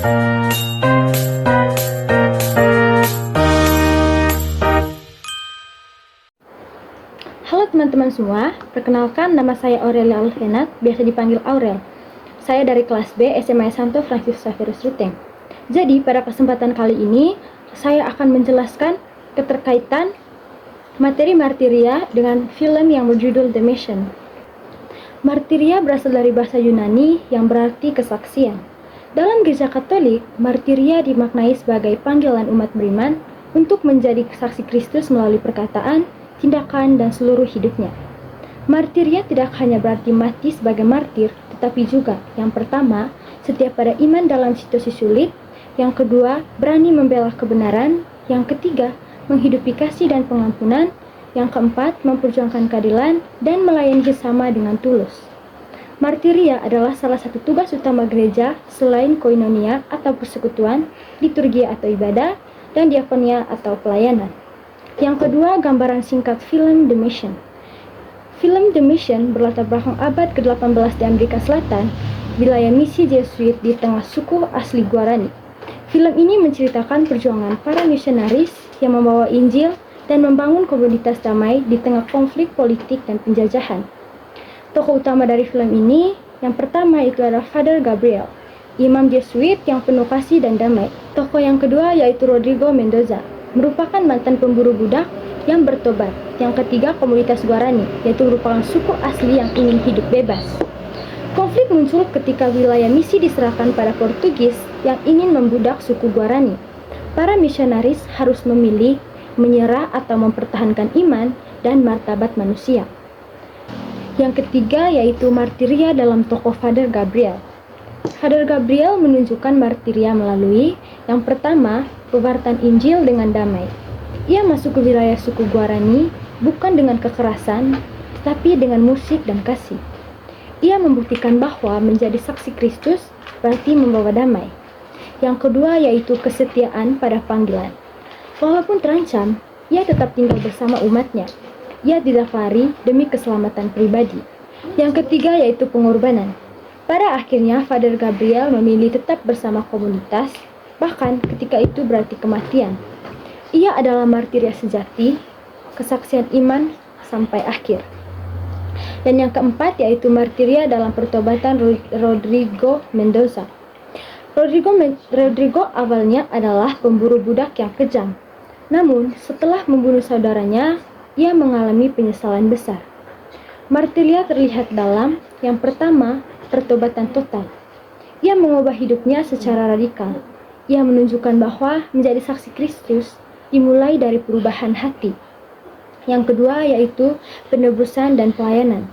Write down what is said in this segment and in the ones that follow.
Halo teman-teman semua, perkenalkan nama saya Aurelia Alvenat, biasa dipanggil Aurel. Saya dari kelas B SMA Santo Franciscus Xavierus Ruteng. Jadi pada kesempatan kali ini, saya akan menjelaskan keterkaitan materi martiria dengan film yang berjudul The Mission. Martiria berasal dari bahasa Yunani yang berarti kesaksian. Dalam Gereja Katolik, martiria dimaknai sebagai panggilan umat beriman untuk menjadi saksi Kristus melalui perkataan, tindakan, dan seluruh hidupnya. Martiria tidak hanya berarti mati sebagai martir, tetapi juga, yang pertama, setia pada iman dalam situasi sulit, yang kedua, berani membela kebenaran, yang ketiga, menghidupi kasih dan pengampunan, yang keempat, memperjuangkan keadilan, dan melayani sesama dengan tulus. Martiria adalah salah satu tugas utama gereja selain koinonia atau persekutuan, liturgia atau ibadah, dan diakonia atau pelayanan. Yang kedua, gambaran singkat film The Mission. Film The Mission berlatar belakang abad ke-18 di Amerika Selatan, wilayah misi Jesuit di tengah suku asli Guarani. Film ini menceritakan perjuangan para misionaris yang membawa Injil dan membangun komunitas damai di tengah konflik politik dan penjajahan. Tokoh utama dari film ini, yang pertama itu adalah Father Gabriel, imam Jesuit yang penuh kasih dan damai. Tokoh yang kedua yaitu Rodrigo Mendoza, merupakan mantan pemburu budak yang bertobat. Yang ketiga, komunitas Guarani, yaitu merupakan suku asli yang ingin hidup bebas. Konflik muncul ketika wilayah misi diserahkan pada Portugis yang ingin membudak suku Guarani. Para misionaris harus memilih, menyerah atau mempertahankan iman dan martabat manusia. Yang ketiga yaitu martiria dalam tokoh Father Gabriel. Father Gabriel menunjukkan martiria melalui yang pertama, pewartaan Injil dengan damai. Ia masuk ke wilayah suku Guarani bukan dengan kekerasan, tetapi dengan musik dan kasih. Ia membuktikan bahwa menjadi saksi Kristus berarti membawa damai. Yang kedua yaitu kesetiaan pada panggilan. Walaupun terancam, ia tetap tinggal bersama umatnya. Ia tidak lari demi keselamatan pribadi. Yang ketiga yaitu pengorbanan. Pada akhirnya, Father Gabriel memilih tetap bersama komunitas, bahkan ketika itu berarti kematian. Ia adalah martiria sejati, kesaksian iman sampai akhir. Dan yang keempat yaitu martiria dalam pertobatan Rodrigo Mendoza. Rodrigo awalnya adalah pemburu budak yang kejam. Namun, setelah membunuh saudaranya, ia mengalami penyesalan besar. Martiria terlihat dalam yang pertama, pertobatan total. Ia mengubah hidupnya secara radikal. Ia menunjukkan bahwa menjadi saksi Kristus dimulai dari perubahan hati. Yang kedua yaitu penebusan dan pelayanan.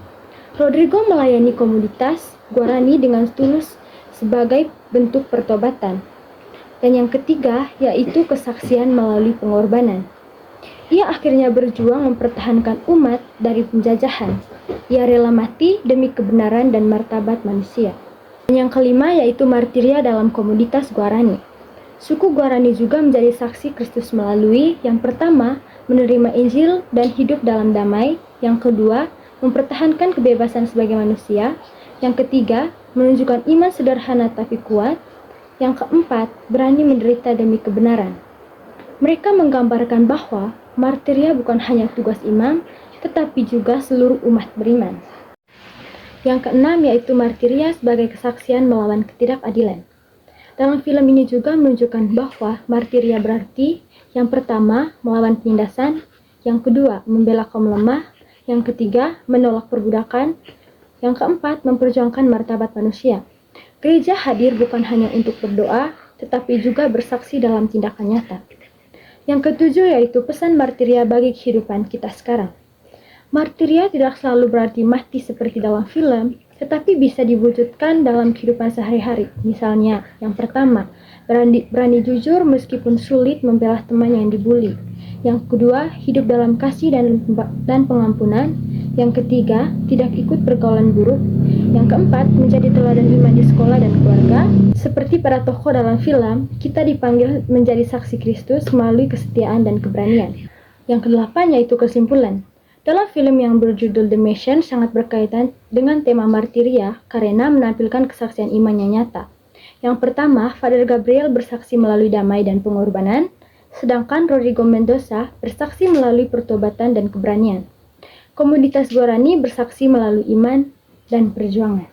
Rodrigo melayani komunitas Guarani dengan tulus sebagai bentuk pertobatan. Dan yang ketiga yaitu kesaksian melalui pengorbanan. Ia akhirnya berjuang mempertahankan umat dari penjajahan. Ia rela mati demi kebenaran dan martabat manusia. Dan yang kelima yaitu martiria dalam komunitas Guarani. Suku Guarani juga menjadi saksi Kristus melalui yang pertama, menerima Injil dan hidup dalam damai. Yang kedua, mempertahankan kebebasan sebagai manusia. Yang ketiga, menunjukkan iman sederhana tapi kuat. Yang keempat, berani menderita demi kebenaran. Mereka menggambarkan bahwa martiria bukan hanya tugas imam, tetapi juga seluruh umat beriman. Yang keenam yaitu martiria sebagai kesaksian melawan ketidakadilan. Dalam film ini juga menunjukkan bahwa martiria berarti yang pertama melawan penindasan, yang kedua membela kaum lemah, yang ketiga menolak perbudakan, yang keempat memperjuangkan martabat manusia. Gereja hadir bukan hanya untuk berdoa, tetapi juga bersaksi dalam tindakan nyata. Yang ketujuh yaitu pesan martiria bagi kehidupan kita sekarang. Martiria tidak selalu berarti mati seperti dalam film, tetapi bisa diwujudkan dalam kehidupan sehari-hari. Misalnya, yang pertama, berani jujur meskipun sulit membela teman yang dibuli. Yang kedua, hidup dalam kasih dan pengampunan. Yang ketiga, tidak ikut pergaulan buruk. Yang keempat, menjadi teladan iman di sekolah dan keluarga. Seperti para tokoh dalam film, kita dipanggil menjadi saksi Kristus melalui kesetiaan dan keberanian. Yang kedelapan yaitu kesimpulan. Dalam film yang berjudul The Mission sangat berkaitan dengan tema martiria karena menampilkan kesaksian iman yang nyata. Yang pertama, Father Gabriel bersaksi melalui damai dan pengorbanan, sedangkan Rodrigo Mendoza bersaksi melalui pertobatan dan keberanian. Komunitas Guarani bersaksi melalui iman dan perjuangan.